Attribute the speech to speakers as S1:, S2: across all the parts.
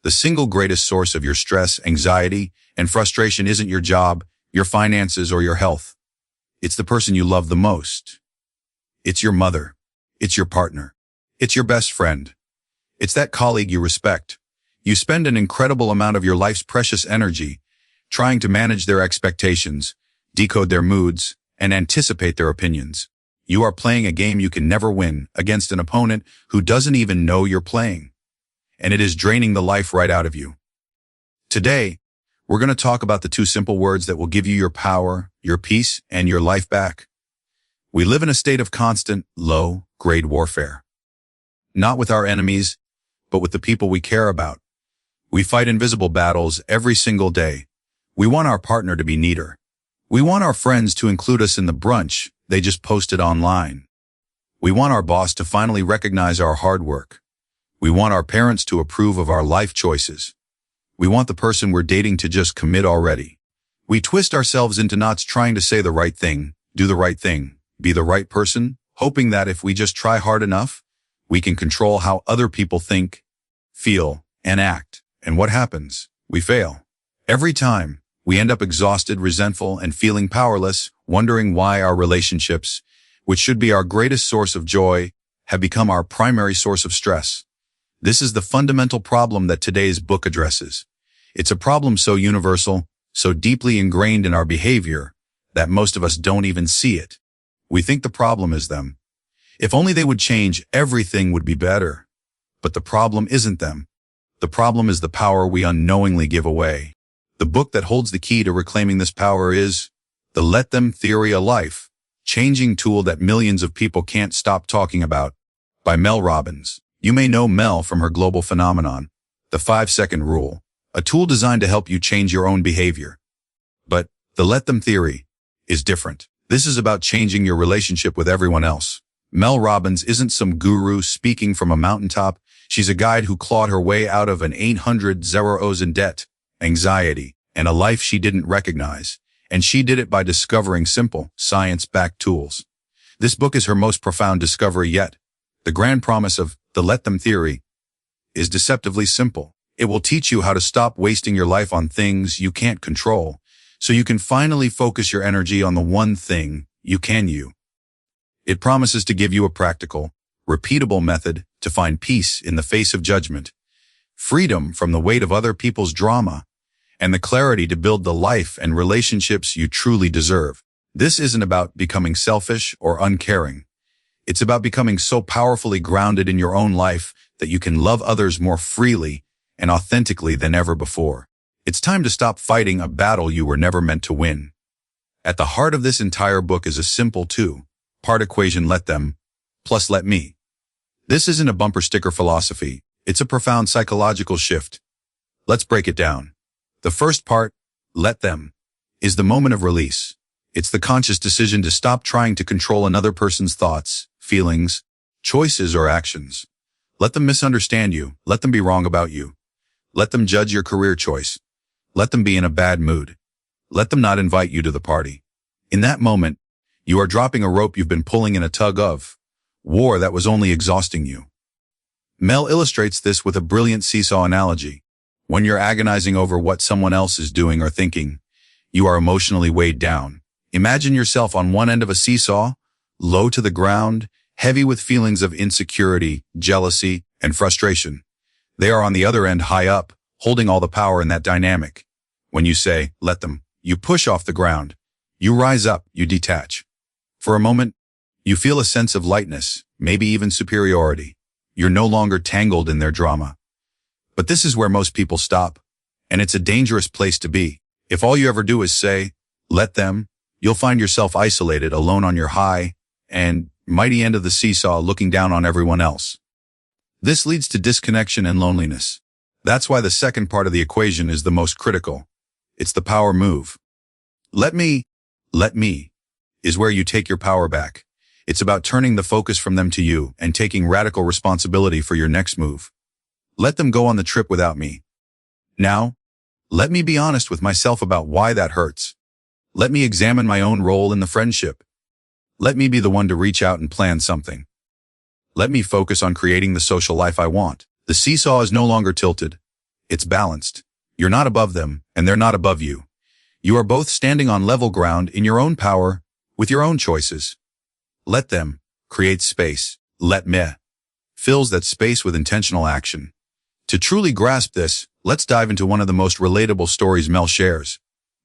S1: The single greatest source of your stress, anxiety, and frustration isn't your job, your finances, or your health. It's the person you love the most. It's your mother. It's your partner. It's your best friend. It's that colleague you respect. You spend an incredible amount of your life's precious energy trying to manage their expectations, decode their moods, and anticipate their opinions. You are playing a game you can never win against an opponent who doesn't even know you're playing. And it is draining the life right out of you. Today, we're going to talk about the two simple words that will give you your power, your peace, and your life back. We live in a state of constant, low-grade warfare. Not with our enemies, but with the people we care about. We fight invisible battles every single day. We want our partner to be neater. We want our friends to include us in the brunch they just posted online. We want our boss to finally recognize our hard work. We want our parents to approve of our life choices. We want the person we're dating to just commit already. We twist ourselves into knots trying to say the right thing, do the right thing, be the right person, hoping that if we just try hard enough, we can control how other people think, feel, and act. And what happens? We fail. Every time, we end up exhausted, resentful, and feeling powerless, wondering why our relationships, which should be our greatest source of joy, have become our primary source of stress. This is the fundamental problem that today's book addresses. It's a problem so universal, so deeply ingrained in our behavior, that most of us don't even see it. We think the problem is them. If only they would change, everything would be better. But the problem isn't them. The problem is the power we unknowingly give away. The book that holds the key to reclaiming this power is The Let Them Theory, a Life-Changing Tool That Millions of People Can't Stop Talking About, by Mel Robbins. You may know Mel from her global phenomenon, the 5-second rule, a tool designed to help you change your own behavior. But the Let Them Theory is different. This is about changing your relationship with everyone else. Mel Robbins isn't some guru speaking from a mountaintop. She's a guide who clawed her way out of an 800 zeros in debt, anxiety, and a life she didn't recognize. And she did it by discovering simple, science-backed tools. This book is her most profound discovery yet. The grand promise of the Let Them Theory is deceptively simple. It will teach you how to stop wasting your life on things you can't control, so you can finally focus your energy on the one thing you can. It promises to give you a practical, repeatable method to find peace in the face of judgment, freedom from the weight of other people's drama, and the clarity to build the life and relationships you truly deserve. This isn't about becoming selfish or uncaring. It's about becoming so powerfully grounded in your own life that you can love others more freely and authentically than ever before. It's time to stop fighting a battle you were never meant to win. At the heart of this entire book is a simple two-part equation: let them plus let me. This isn't a bumper sticker philosophy. It's a profound psychological shift. Let's break it down. The first part, let them, is the moment of release. It's the conscious decision to stop trying to control another person's thoughts, feelings, choices, or actions. Let them misunderstand you. Let them be wrong about you. Let them judge your career choice. Let them be in a bad mood. Let them not invite you to the party. In that moment, you are dropping a rope you've been pulling in a tug-of war that was only exhausting you. Mel illustrates this with a brilliant seesaw analogy. When you're agonizing over what someone else is doing or thinking, you are emotionally weighed down. Imagine yourself on one end of a seesaw, low to the ground, heavy with feelings of insecurity, jealousy, and frustration. They are on the other end, high up, holding all the power in that dynamic. When you say, let them, you push off the ground. You rise up, you detach. For a moment, you feel a sense of lightness, maybe even superiority. You're no longer tangled in their drama. But this is where most people stop, and it's a dangerous place to be. If all you ever do is say, let them, you'll find yourself isolated, alone on your high and mighty end of the seesaw, looking down on everyone else. This leads to disconnection and loneliness. That's why the second part of the equation is the most critical. It's the power move. Let me, is where you take your power back. It's about turning the focus from them to you and taking radical responsibility for your next move. Let them go on the trip without me. Now, let me be honest with myself about why that hurts. Let me examine my own role in the friendship. Let me be the one to reach out and plan something. Let me focus on creating the social life I want. The seesaw is no longer tilted. It's balanced. You're not above them, and they're not above you. You are both standing on level ground in your own power, with your own choices. Let them create space. Let me fills that space with intentional action. To truly grasp this, let's dive into one of the most relatable stories Mel shares.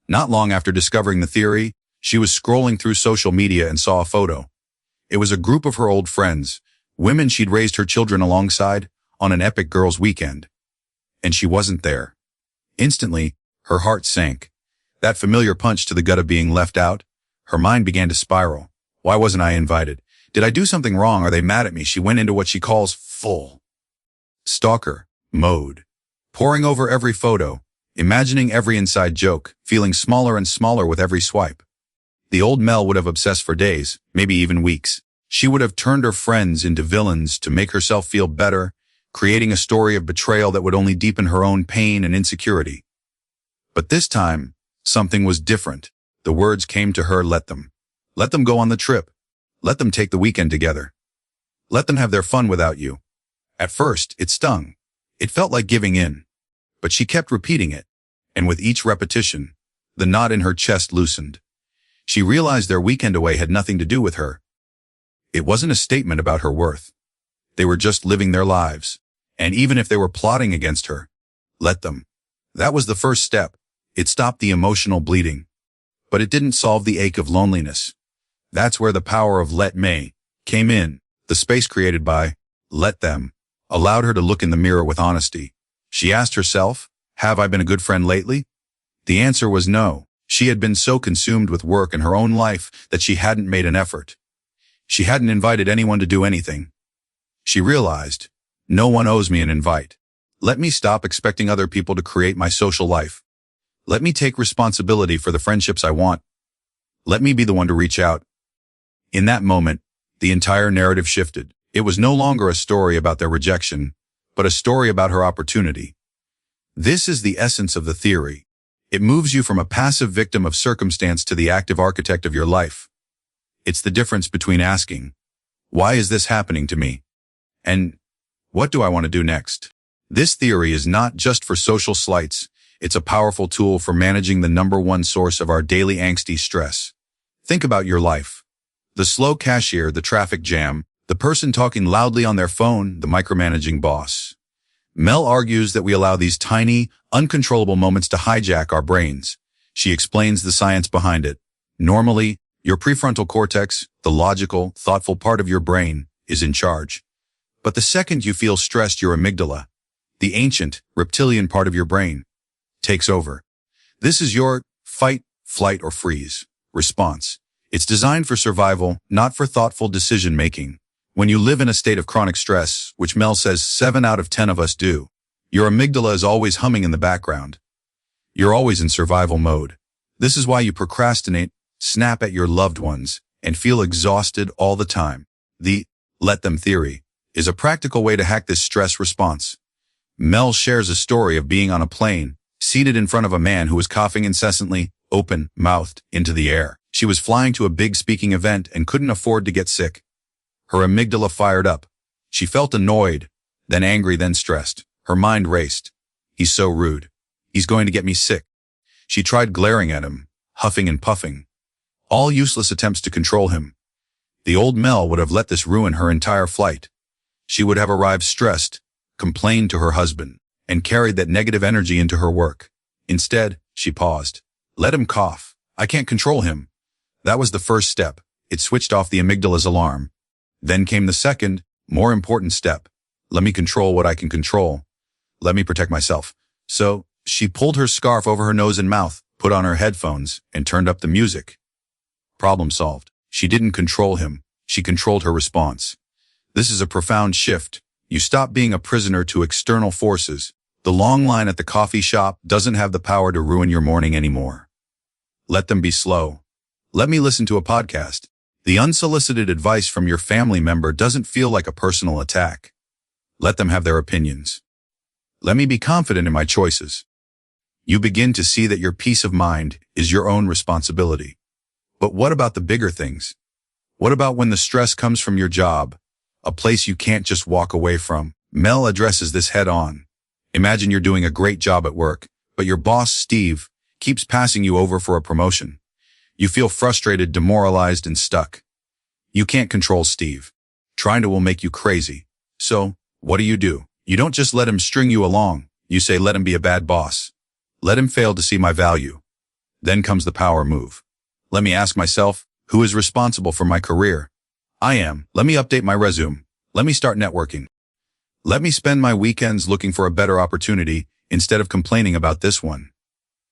S1: Not long after discovering the theory, she was scrolling through social media and saw a photo. It was a group of her old friends, women she'd raised her children alongside, on an epic girls' weekend. And she wasn't there. Instantly, her heart sank. That familiar punch to the gut of being left out. Her mind began to spiral. Why wasn't I invited? Did I do something wrong? Are they mad at me? She went into what she calls full stalker mode, poring over every photo, imagining every inside joke, feeling smaller and smaller with every swipe. The old Mel would have obsessed for days, maybe even weeks. She would have turned her friends into villains to make herself feel better, creating a story of betrayal that would only deepen her own pain and insecurity. But this time, something was different. The words came to her, let them. Let them go on the trip. Let them take the weekend together. Let them have their fun without you. At first, it stung. It felt like giving in. But she kept repeating it, and with each repetition, the knot in her chest loosened. She realized their weekend away had nothing to do with her. It wasn't a statement about her worth. They were just living their lives. And even if they were plotting against her, let them. That was the first step. It stopped the emotional bleeding. But it didn't solve the ache of loneliness. That's where the power of let me came in. The space created by let them allowed her to look in the mirror with honesty. She asked herself, have I been a good friend lately? The answer was no. She had been so consumed with work and her own life that she hadn't made an effort. She hadn't invited anyone to do anything. She realized, no one owes me an invite. Let me stop expecting other people to create my social life. Let me take responsibility for the friendships I want. Let me be the one to reach out. In that moment, the entire narrative shifted. It was no longer a story about their rejection, but a story about her opportunity. This is the essence of the theory. It moves you from a passive victim of circumstance to the active architect of your life. It's the difference between asking, why is this happening to me? And what do I want to do next? This theory is not just for social slights. It's a powerful tool for managing the number one source of our daily angsty stress. Think about your life. The slow cashier, the traffic jam, the person talking loudly on their phone, the micromanaging boss. Mel argues that we allow these tiny, uncontrollable moments to hijack our brains. She explains the science behind it. Normally, your prefrontal cortex, the logical, thoughtful part of your brain, is in charge. But the second you feel stressed, your amygdala, the ancient, reptilian part of your brain, takes over. This is your fight, flight, or freeze response. It's designed for survival, not for thoughtful decision-making. When you live in a state of chronic stress, which Mel says 7 out of 10 of us do, your amygdala is always humming in the background. You're always in survival mode. This is why you procrastinate, snap at your loved ones, and feel exhausted all the time. The let them theory is a practical way to hack this stress response. Mel shares a story of being on a plane, seated in front of a man who was coughing incessantly, open-mouthed, into the air. She was flying to a big speaking event and couldn't afford to get sick. Her amygdala fired up. She felt annoyed, then angry, then stressed. Her mind raced. He's so rude. He's going to get me sick. She tried glaring at him, huffing and puffing. All useless attempts to control him. The old Mel would have let this ruin her entire flight. She would have arrived stressed, complained to her husband, and carried that negative energy into her work. Instead, she paused. Let him cough. I can't control him. That was the first step. It switched off the amygdala's alarm. Then came the second, more important step. Let me control what I can control. Let me protect myself. So, she pulled her scarf over her nose and mouth, put on her headphones, and turned up the music. Problem solved. She didn't control him. She controlled her response. This is a profound shift. You stop being a prisoner to external forces. The long line at the coffee shop doesn't have the power to ruin your morning anymore. Let them be slow. Let me listen to a podcast. The unsolicited advice from your family member doesn't feel like a personal attack. Let them have their opinions. Let me be confident in my choices. You begin to see that your peace of mind is your own responsibility. But what about the bigger things? What about when the stress comes from your job, a place you can't just walk away from? Mel addresses this head on. Imagine you're doing a great job at work, but your boss, Steve, keeps passing you over for a promotion. You feel frustrated, demoralized, and stuck. You can't control Steve. Trying to will make you crazy. So, what do? You don't just let him string you along. You say, let him be a bad boss. Let him fail to see my value. Then comes the power move. Let me ask myself, who is responsible for my career? I am. Let me update my resume. Let me start networking. Let me spend my weekends looking for a better opportunity instead of complaining about this one.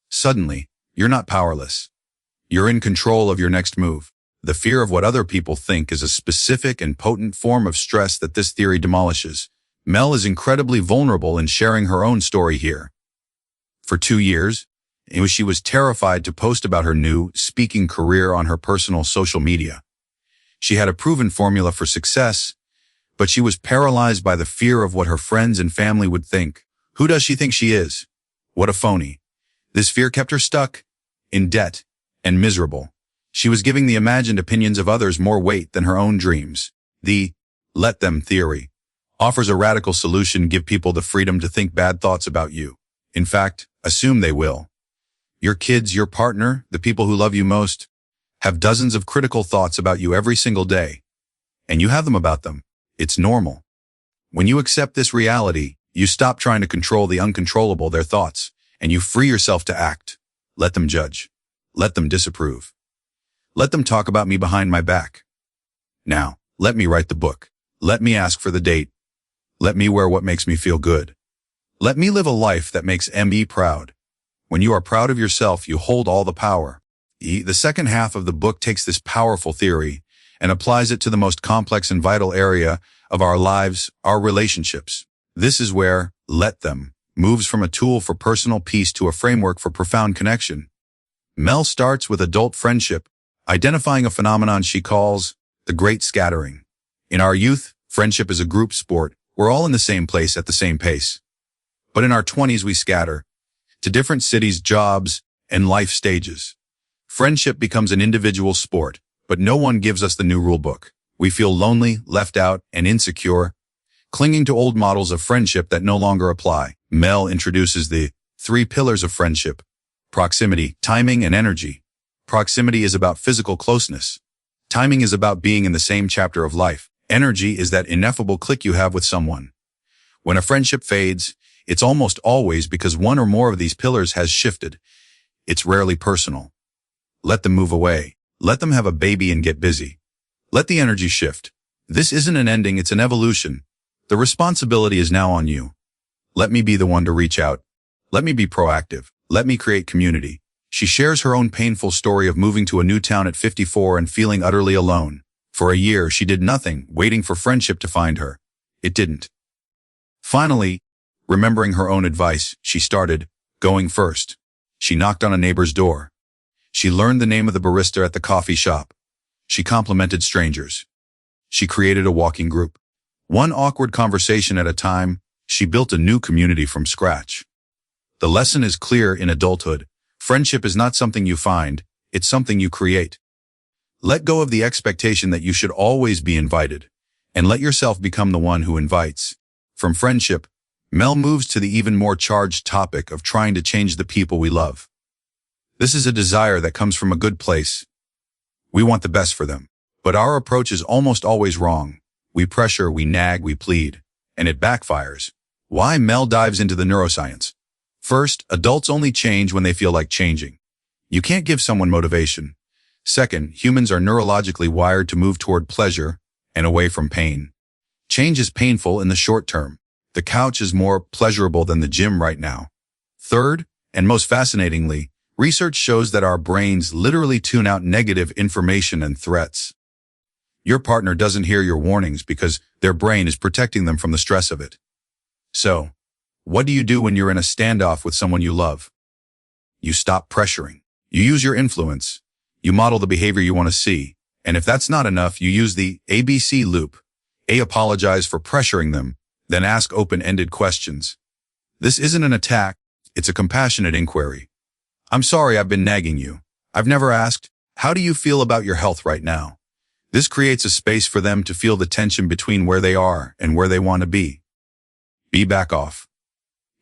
S1: Suddenly, you're not powerless. You're in control of your next move. The fear of what other people think is a specific and potent form of stress that this theory demolishes. Mel is incredibly vulnerable in sharing her own story here. For 2 years, she was terrified to post about her new speaking career on her personal social media. She had a proven formula for success, but she was paralyzed by the fear of what her friends and family would think. Who does she think she is? What a phony. This fear kept her stuck, in debt, and miserable. She was giving the imagined opinions of others more weight than her own dreams. The let them theory offers a radical solution: give people the freedom to think bad thoughts about you. In fact, assume they will. Your kids, your partner, the people who love you most, have dozens of critical thoughts about you every single day. And you have them about them. It's normal. When you accept this reality, you stop trying to control the uncontrollable, their thoughts, and you free yourself to act. Let them judge. Let them disapprove. Let them talk about me behind my back. Now, let me write the book. Let me ask for the date. Let me wear what makes me feel good. Let me live a life that makes me proud. When you are proud of yourself, you hold all the power. The second half of the book takes this powerful theory and applies it to the most complex and vital area of our lives, our relationships. This is where let them moves from a tool for personal peace to a framework for profound connection. Mel starts with adult friendship, identifying a phenomenon she calls the great scattering. In our youth, friendship is a group sport. We're all in the same place at the same pace. But in our 20s, we scatter to different cities, jobs, and life stages. Friendship becomes an individual sport, but no one gives us the new rule book. We feel lonely, left out, and insecure, clinging to old models of friendship that no longer apply. Mel introduces the 3 pillars of friendship: proximity, timing, and energy. Proximity is about physical closeness. Timing is about being in the same chapter of life. Energy is that ineffable click you have with someone. When a friendship fades, it's almost always because one or more of these pillars has shifted. It's rarely personal. Let them move away. Let them have a baby and get busy. Let the energy shift. This isn't an ending, it's an evolution. The responsibility is now on you. Let me be the one to reach out. Let me be proactive. Let me create community. She shares her own painful story of moving to a new town at 54 and feeling utterly alone. For a year, she did nothing, waiting for friendship to find her. It didn't. Finally, remembering her own advice, she started going first. She knocked on a neighbor's door. She learned the name of the barista at the coffee shop. She complimented strangers. She created a walking group. One awkward conversation at a time, she built a new community from scratch. The lesson is clear in adulthood. Friendship is not something you find, it's something you create. Let go of the expectation that you should always be invited, and let yourself become the one who invites. From friendship, Mel moves to the even more charged topic of trying to change the people we love. This is a desire that comes from a good place. We want the best for them, but our approach is almost always wrong. We pressure, we nag, we plead, and it backfires. Why? Mel dives into the neuroscience. First, adults only change when they feel like changing. You can't give someone motivation. Second, humans are neurologically wired to move toward pleasure and away from pain. Change is painful in the short term. The couch is more pleasurable than the gym right now. Third, and most fascinatingly, research shows that our brains literally tune out negative information and threats. Your partner doesn't hear your warnings because their brain is protecting them from the stress of it. So, what do you do when you're in a standoff with someone you love? You stop pressuring. You use your influence. You model the behavior you want to see. And if that's not enough, you use the ABC loop. A, apologize for pressuring them, then ask open-ended questions. This isn't an attack, it's a compassionate inquiry. I'm sorry I've been nagging you. I've never asked, how do you feel about your health right now? This creates a space for them to feel the tension between where they are and where they want to be. Back off.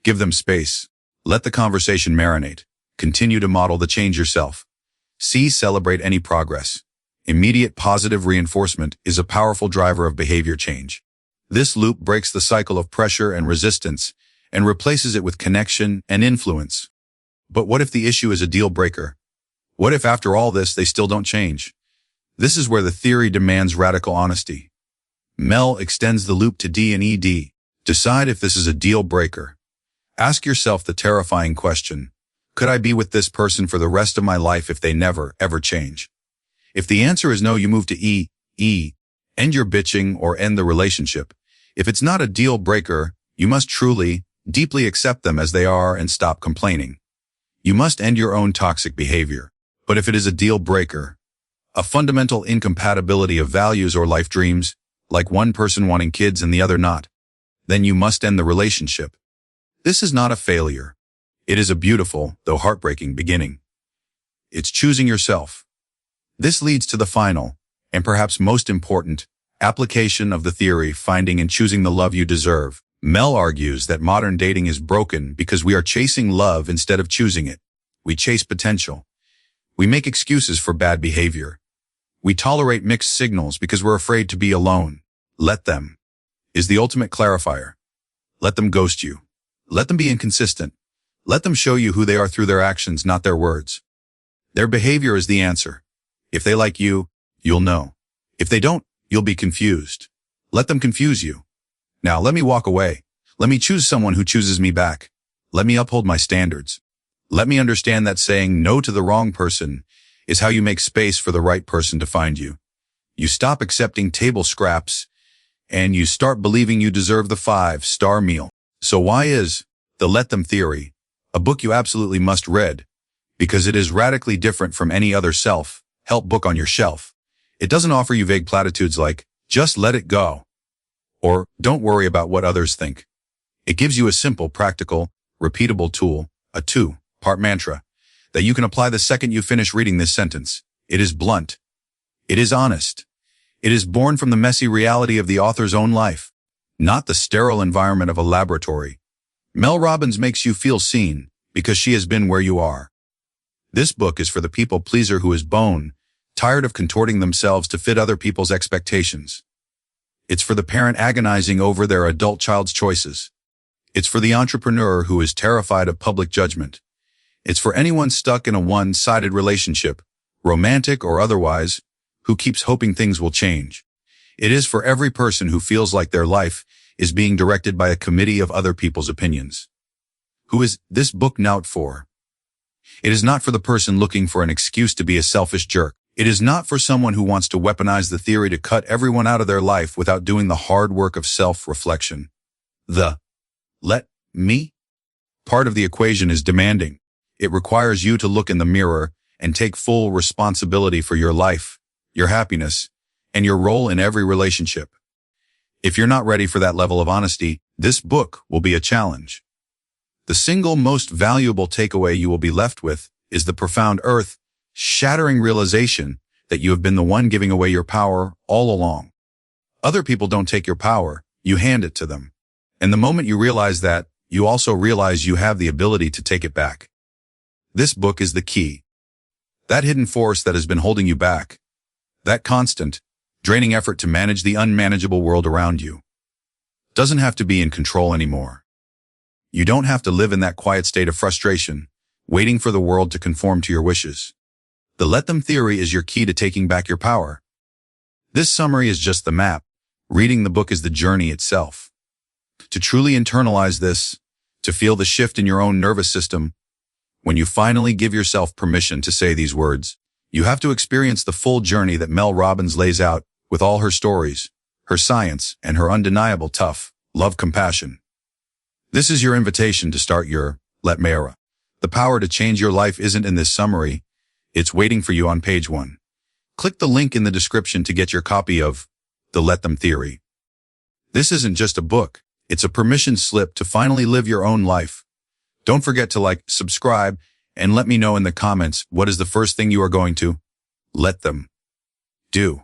S1: Give them space. Let the conversation marinate. Continue to model the change yourself. C. Celebrate any progress. Immediate positive reinforcement is a powerful driver of behavior change. This loop breaks the cycle of pressure and resistance and replaces it with connection and influence. But what if the issue is a deal breaker? What if after all this they still don't change? This is where the theory demands radical honesty. Mel extends the loop to D and ED. Decide if this is a deal breaker. Ask yourself the terrifying question, could I be with this person for the rest of my life if they never, ever change? If the answer is no, you move to E. End your bitching or end the relationship. If it's not a deal breaker, you must truly, deeply accept them as they are and stop complaining. You must end your own toxic behavior. But if it is a deal breaker, a fundamental incompatibility of values or life dreams, like one person wanting kids and the other not, then you must end the relationship. This is not a failure. It is a beautiful, though heartbreaking, beginning. It's choosing yourself. This leads to the final, and perhaps most important, application of the theory, finding and choosing the love you deserve. Mel argues that modern dating is broken because we are chasing love instead of choosing it. We chase potential. We make excuses for bad behavior. We tolerate mixed signals because we're afraid to be alone. Let them is the ultimate clarifier. Let them ghost you. Let them be inconsistent. Let them show you who they are through their actions, not their words. Their behavior is the answer. If they like you, you'll know. If they don't, you'll be confused. Let them confuse you. Now let me walk away. Let me choose someone who chooses me back. Let me uphold my standards. Let me understand that saying no to the wrong person is how you make space for the right person to find you. You stop accepting table scraps and you start believing you deserve the 5-star meal. So why is The Let Them Theory a book you absolutely must read? Because it is radically different from any other self-help book on your shelf. It doesn't offer you vague platitudes like, just let it go, or don't worry about what others think. It gives you a simple, practical, repeatable tool, a 2-part mantra, that you can apply the second you finish reading this sentence. It is blunt. It is honest. It is born from the messy reality of the author's own life, not the sterile environment of a laboratory. Mel Robbins makes you feel seen because she has been where you are. This book is for the people pleaser who is tired of contorting themselves to fit other people's expectations. It's for the parent agonizing over their adult child's choices. It's for the entrepreneur who is terrified of public judgment. It's for anyone stuck in a one-sided relationship, romantic or otherwise, who keeps hoping things will change. It is for every person who feels like their life is being directed by a committee of other people's opinions. Who is this book not for? It is not for the person looking for an excuse to be a selfish jerk. It is not for someone who wants to weaponize the theory to cut everyone out of their life without doing the hard work of self-reflection. The let me part of the equation is demanding. It requires you to look in the mirror and take full responsibility for your life, your happiness, and your role in every relationship. If you're not ready for that level of honesty, this book will be a challenge. The single most valuable takeaway you will be left with is the profound earth-shattering realization that you have been the one giving away your power all along. Other people don't take your power, you hand it to them. And the moment you realize that, you also realize you have the ability to take it back. This book is the key. That hidden force that has been holding you back. That constant, draining effort to manage the unmanageable world around you doesn't have to be in control anymore. You don't have to live in that quiet state of frustration, waiting for the world to conform to your wishes. The Let Them Theory is your key to taking back your power. This summary is just the map. Reading the book is the journey itself. To truly internalize this, to feel the shift in your own nervous system, when you finally give yourself permission to say these words, you have to experience the full journey that Mel Robbins lays out with all her stories, her science, and her undeniable tough love compassion. This is your invitation to start your Let Me era. The power to change your life isn't in this summary. It's waiting for you on page 1. Click the link in the description to get your copy of The Let Them Theory. This isn't just a book. It's a permission slip to finally live your own life. Don't forget to like, subscribe, and let me know in the comments what is the first thing you are going to let them do.